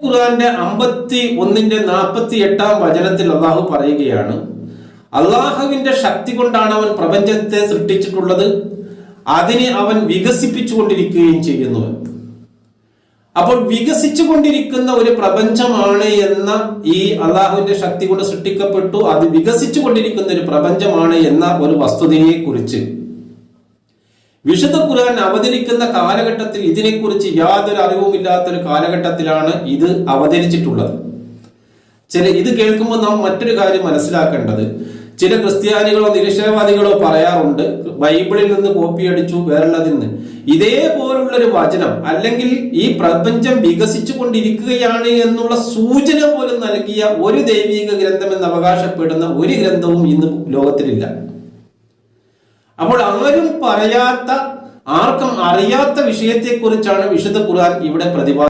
ഖുർആന്റെ 51-48 വചനത്തിൽ അള്ളാഹു പറയുകയാണ്, അള്ളാഹുവിന്റെ ശക്തി കൊണ്ടാണ് അവൻ പ്രപഞ്ചത്തെ സൃഷ്ടിച്ചിട്ടുള്ളത്, അതിനെ അവൻ വികസിപ്പിച്ചുകൊണ്ടിരിക്കുകയും ചെയ്യുന്നു. അപ്പോൾ വികസിച്ചുകൊണ്ടിരിക്കുന്ന ഒരു പ്രപഞ്ചമാണ് എന്ന, ഈ അള്ളാഹുവിന്റെ ശക്തി കൊണ്ട് സൃഷ്ടിക്കപ്പെട്ടു, അത് വികസിച്ചുകൊണ്ടിരിക്കുന്ന ഒരു പ്രപഞ്ചമാണ് എന്ന ഒരു വസ്തുതയെ കുറിച്ച് വിശുദ്ധ ഖുർആൻ അവതരിക്കുന്ന കാലഘട്ടത്തിൽ ഇതിനെക്കുറിച്ച് യാതൊരു അറിവുമില്ലാത്തൊരു കാലഘട്ടത്തിലാണ് ഇത് അവതരിച്ചിട്ടുള്ളത്. ഇത് കേൾക്കുമ്പോൾ നാം മറ്റൊരു കാര്യം മനസ്സിലാക്കേണ്ടത്, ചില ക്രിസ്ത്യാനികളോ നിരീശ്വരവാദികളോ പറയാറുണ്ട്, ബൈബിളിൽ നിന്ന് കോപ്പി അടിച്ചു വേറുള്ളതിന്. ഇതേപോലുള്ളൊരു വചനം അല്ലെങ്കിൽ ഈ പ്രപഞ്ചം വികസിച്ചു കൊണ്ടിരിക്കുകയാണ് എന്നുള്ള സൂചന പോലും നൽകിയ ഒരു ദൈവിക ഗ്രന്ഥം എന്ന് അവകാശപ്പെടുന്ന ഒരു ഗ്രന്ഥവും ഇന്ന് ലോകത്തിലില്ല. അപ്പോൾ ആരും പറയാത്ത, ആർക്കും അറിയാത്ത വിഷയത്തെക്കുറിച്ചാണ് വിശുദ്ധ ഖുർആൻ ഇവിടെ പ്രതിപാദിക്കുന്നത്.